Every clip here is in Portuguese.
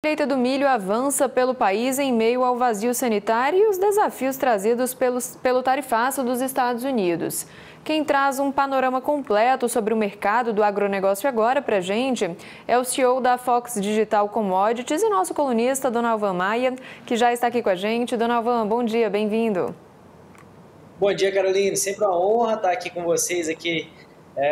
A colheita do milho avança pelo país em meio ao vazio sanitário e os desafios trazidos pelo tarifaço dos Estados Unidos. Quem traz um panorama completo sobre o mercado do agronegócio agora para a gente é o CEO da Fox Digital Commodities e nosso colunista, Donalvan Maia, que já está aqui com a gente. Donalvan, bom dia, bem-vindo. Bom dia, Caroline. Sempre uma honra estar aqui com vocês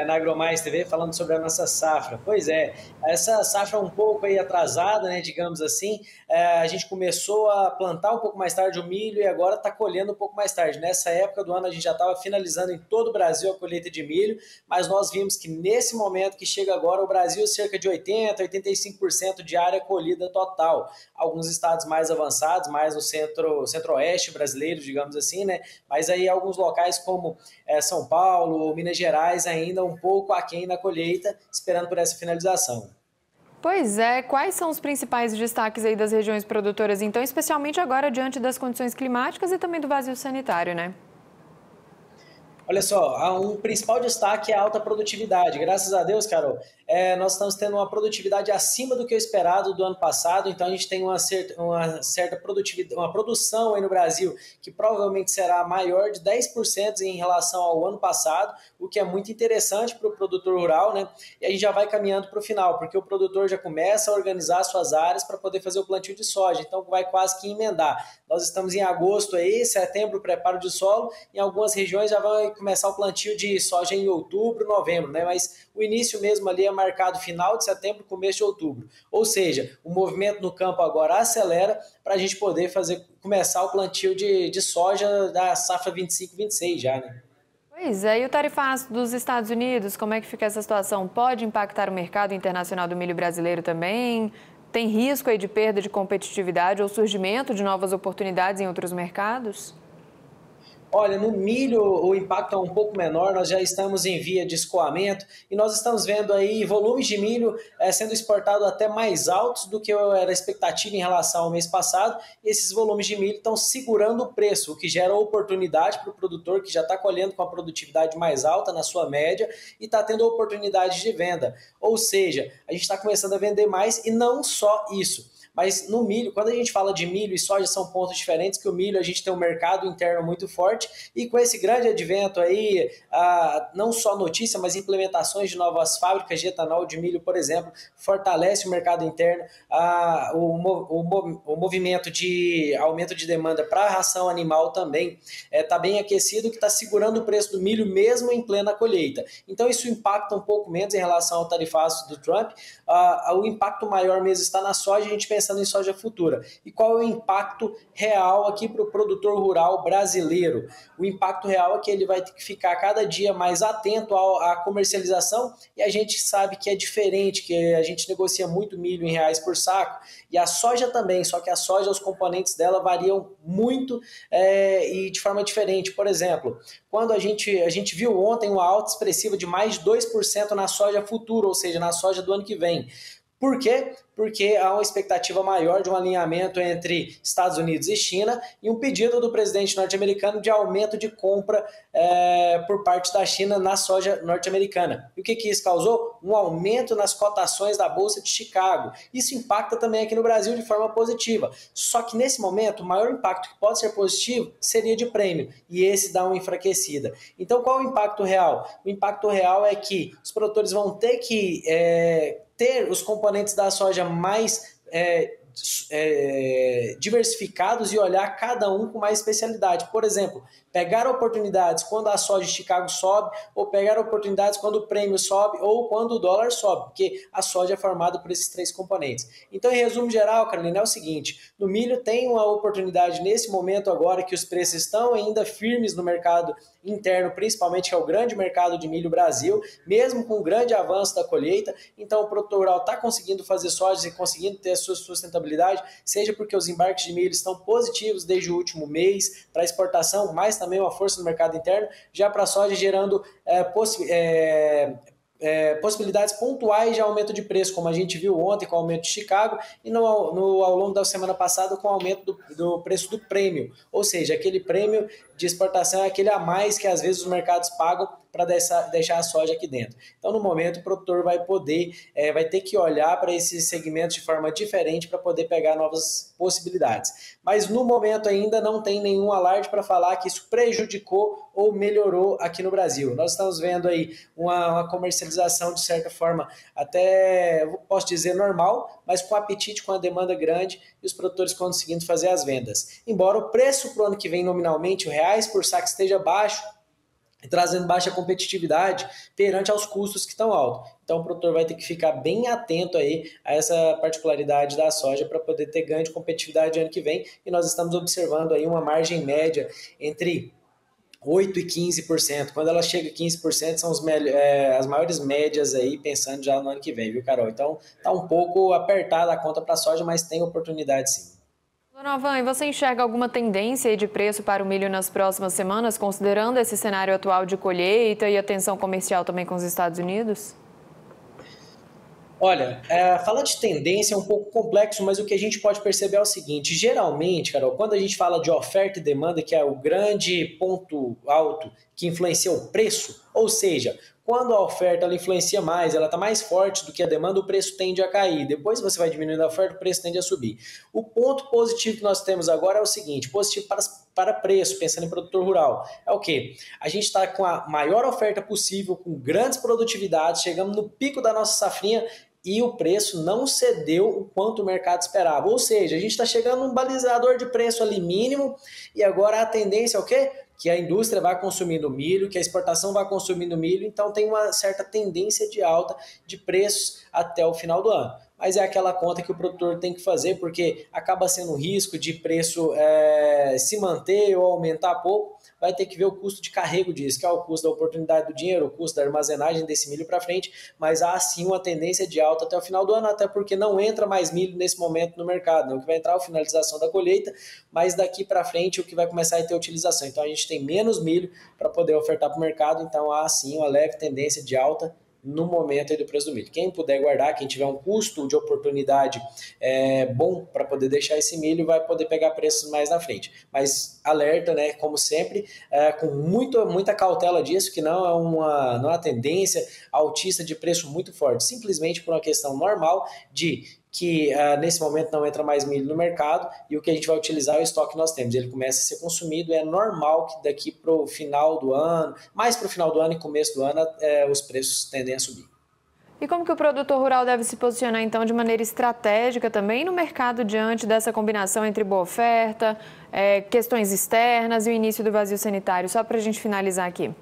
na AgroMais TV, falando sobre a nossa safra. Pois é, essa safra é um pouco aí atrasada, né, digamos assim. A gente começou a plantar um pouco mais tarde o milho e agora está colhendo um pouco mais tarde. Nessa época do ano a gente já estava finalizando em todo o Brasil a colheita de milho, mas nós vimos que nesse momento que chega agora o Brasil cerca de 80%, 85% de área colhida total. Alguns estados mais avançados, mais no centro-oeste brasileiro, digamos assim, né? Mas aí alguns locais como São Paulo ou Minas Gerais ainda um pouco aquém na colheita, esperando por essa finalização. Pois é, quais são os principais destaques aí das regiões produtoras, então, especialmente agora diante das condições climáticas e também do vazio sanitário, né? Olha só, um principal destaque é a alta produtividade. Graças a Deus, Carol, nós estamos tendo uma produtividade acima do que o esperado do ano passado, então a gente tem uma certa produtividade, uma produção aí no Brasil que provavelmente será maior de 10% em relação ao ano passado, o que é muito interessante para o produtor rural, né? E a gente já vai caminhando para o final, porque o produtor já começa a organizar suas áreas para poder fazer o plantio de soja, então vai quase que emendar. Nós estamos em agosto aí, setembro, preparo de solo, em algumas regiões já vai começar o plantio de soja em outubro, novembro, né? Mas o início mesmo ali é marcado final de setembro, começo de outubro. Ou seja, o movimento no campo agora acelera para a gente poder começar o plantio de soja da safra 25-26 já, né? Pois é, e o tarifaço dos Estados Unidos, como é que fica essa situação? Pode impactar o mercado internacional do milho brasileiro também? Tem risco aí de perda de competitividade ou surgimento de novas oportunidades em outros mercados? Olha, no milho o impacto é um pouco menor, nós já estamos em via de escoamento e nós estamos vendo aí volumes de milho sendo exportado até mais altos do que era a expectativa em relação ao mês passado, e esses volumes de milho estão segurando o preço, o que gera oportunidade para o produtor que já está colhendo com a produtividade mais alta na sua média e está tendo oportunidade de venda. Ou seja, a gente está começando a vender mais e não só isso. Mas no milho, quando a gente fala de milho e soja, são pontos diferentes, que o milho a gente tem um mercado interno muito forte, e com esse grande advento aí, não só notícia, mas implementações de novas fábricas de etanol de milho, por exemplo, fortalece o mercado interno, o movimento de aumento de demanda para a ração animal também está bem aquecido, que está segurando o preço do milho mesmo em plena colheita. Então isso impacta um pouco menos em relação ao tarifaço do Trump. O impacto maior mesmo está na soja, a gente pensando em soja futura. E qual é o impacto real aqui para o produtor rural brasileiro? O impacto real é que ele vai ter que ficar cada dia mais atento à comercialização, e a gente sabe que é diferente, que a gente negocia muito milho em reais por saco, e a soja também, só que a soja, os componentes dela variam muito e de forma diferente. Por exemplo, quando a gente viu ontem uma alta expressiva de mais de 2% na soja futura, ou seja, na soja do ano que vem. Por quê? Porque há uma expectativa maior de um alinhamento entre Estados Unidos e China e um pedido do presidente norte-americano de aumento de compra por parte da China na soja norte-americana. E o que isso causou? Um aumento nas cotações da Bolsa de Chicago. Isso impacta também aqui no Brasil de forma positiva. Só que nesse momento, o maior impacto que pode ser positivo seria de prêmio, e esse dá uma enfraquecida. Então, qual é o impacto real? O impacto real é que os produtores vão ter que ter os componentes da soja mais diversificados e olhar cada um com mais especialidade. Por exemplo, pegar oportunidades quando a soja de Chicago sobe, ou pegar oportunidades quando o prêmio sobe, ou quando o dólar sobe, porque a soja é formada por esses três componentes. Então, em resumo geral, Carolina, é o seguinte: no milho tem uma oportunidade nesse momento agora que os preços estão ainda firmes no mercado interno, principalmente que é o grande mercado de milho Brasil, mesmo com o grande avanço da colheita. Então o produtor rural está conseguindo fazer soja e conseguindo ter a sua sustentabilidade, seja porque os embarques de milho estão positivos desde o último mês para exportação, mas também uma força no mercado interno, já para a soja gerando possibilidades pontuais de aumento de preço, como a gente viu ontem com o aumento de Chicago e ao longo da semana passada com o aumento do preço do prêmio, ou seja, aquele prêmio de exportação é aquele a mais que às vezes os mercados pagam para deixar a soja aqui dentro. Então, no momento, o produtor vai ter que olhar para esses segmentos de forma diferente para poder pegar novas possibilidades. Mas no momento ainda não tem nenhum alarde para falar que isso prejudicou ou melhorou aqui no Brasil. Nós estamos vendo aí uma comercialização de certa forma até, posso dizer, normal, mas com apetite, com a demanda grande e os produtores conseguindo fazer as vendas. Embora o preço para o ano que vem nominalmente, o reais por saco esteja baixo, trazendo baixa competitividade perante aos custos que estão altos. Então o produtor vai ter que ficar bem atento aí a essa particularidade da soja para poder ter ganho de competitividade ano que vem, e nós estamos observando aí uma margem média entre 8% e 15%. Quando ela chega a 15%, são as maiores médias aí, pensando já no ano que vem, viu, Carol? Então está um pouco apertada a conta para a soja, mas tem oportunidade sim. Dona Van, e você enxerga alguma tendência de preço para o milho nas próximas semanas, considerando esse cenário atual de colheita e a tensão comercial também com os Estados Unidos? Olha, falar de tendência é um pouco complexo, mas o que a gente pode perceber é o seguinte: geralmente, Carol, quando a gente fala de oferta e demanda, que é o grande ponto alto que influencia o preço, ou seja, quando a oferta ela influencia mais, ela está mais forte do que a demanda, o preço tende a cair. Depois você vai diminuindo a oferta, o preço tende a subir. O ponto positivo que nós temos agora é o seguinte: positivo para preço, pensando em produtor rural, é o quê? A gente está com a maior oferta possível, com grandes produtividades, chegamos no pico da nossa safrinha e o preço não cedeu o quanto o mercado esperava. Ou seja, a gente está chegando num balizador de preço ali mínimo, e agora a tendência é o quê? Que a indústria vai consumindo milho, que a exportação vai consumindo milho, então tem uma certa tendência de alta de preços até o final do ano. Mas é aquela conta que o produtor tem que fazer, porque acaba sendo um risco de preço se manter ou aumentar pouco. Vai ter que ver o custo de carrego disso, que é o custo da oportunidade do dinheiro, o custo da armazenagem desse milho para frente, mas há sim uma tendência de alta até o final do ano, até porque não entra mais milho nesse momento no mercado, não. O que vai entrar é a finalização da colheita, mas daqui para frente o que vai começar a ter utilização. Então a gente tem menos milho para poder ofertar para o mercado, então há sim uma leve tendência de alta no momento aí do preço do milho. Quem puder guardar, quem tiver um custo de oportunidade bom para poder deixar esse milho, vai poder pegar preços mais na frente. Mas alerta, né, como sempre, com muita cautela disso, que não é uma tendência altista de preço muito forte, simplesmente por uma questão normal de que nesse momento não entra mais milho no mercado, e o que a gente vai utilizar é o estoque que nós temos. Ele começa a ser consumido, é normal que daqui para o final do ano, mais para o final do ano e começo do ano, os preços tendem a subir. E como que o produtor rural deve se posicionar, então, de maneira estratégica também no mercado diante dessa combinação entre boa oferta, questões externas e o início do vazio sanitário? Só para a gente finalizar aqui.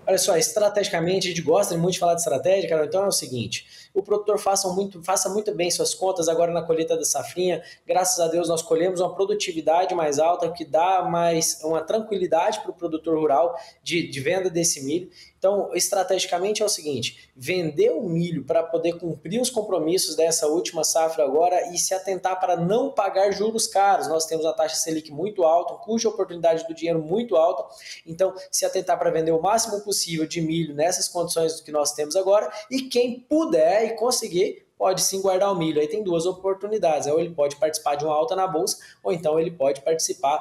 Olha só, estrategicamente, a gente gosta muito de falar de estratégia, cara. Então é o seguinte: o produtor faça muito bem suas contas agora na colheita da safrinha. Graças a Deus nós colhemos uma produtividade mais alta, que dá mais uma tranquilidade para o produtor rural de venda desse milho. Então, estrategicamente é o seguinte: vender o milho para poder cumprir os compromissos dessa última safra agora e se atentar para não pagar juros caros. Nós temos uma taxa Selic muito alta, um custo de oportunidade do dinheiro muito alta. Então, se atentar para vender o máximo possível de milho nessas condições que nós temos agora, e quem puder e conseguir, pode sim guardar o milho. Aí tem duas oportunidades: ou ele pode participar de uma alta na bolsa, ou então ele pode participar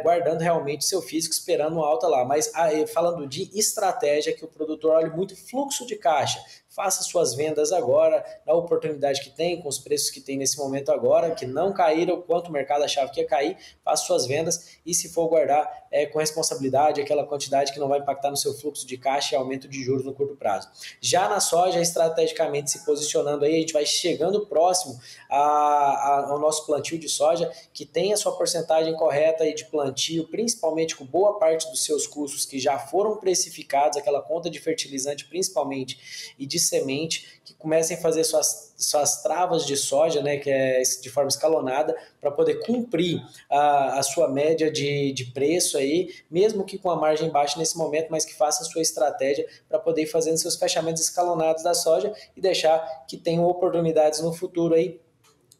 guardando realmente seu físico, esperando uma alta lá. Mas falando de estratégia, que o produtor olhe muito fluxo de caixa, faça suas vendas agora, na oportunidade que tem, com os preços que tem nesse momento agora, que não caíram quanto o mercado achava que ia cair, faça suas vendas, e se for guardar com responsabilidade, aquela quantidade que não vai impactar no seu fluxo de caixa e aumento de juros no curto prazo. Já na soja, estrategicamente se posicionando aí, a gente vai chegando próximo ao nosso plantio de soja, que tem a sua porcentagem correta aí de plantio, principalmente com boa parte dos seus custos que já foram precificados, aquela conta de fertilizante principalmente, e de semente, que comecem a fazer suas travas de soja, né, que é de forma escalonada, para poder cumprir a sua média de preço aí, mesmo que com a margem baixa nesse momento, mas que faça a sua estratégia para poder ir fazendo seus fechamentos escalonados da soja e deixar que tenham oportunidades no futuro aí,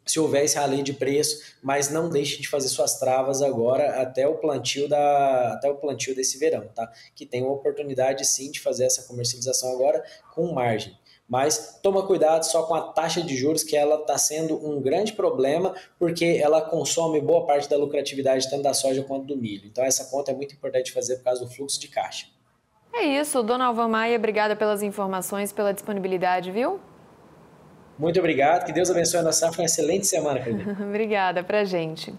se houver esse rally de preço, mas não deixe de fazer suas travas agora até o plantio desse verão, tá? Que tem uma oportunidade sim de fazer essa comercialização agora com margem. Mas toma cuidado só com a taxa de juros, que ela está sendo um grande problema, porque ela consome boa parte da lucratividade tanto da soja quanto do milho. Então essa conta é muito importante fazer por causa do fluxo de caixa. É isso, dona Alvan Maia, obrigada pelas informações, pela disponibilidade, viu? Muito obrigado, que Deus abençoe a nossa safra, uma excelente semana, Carolina. Obrigada pra gente.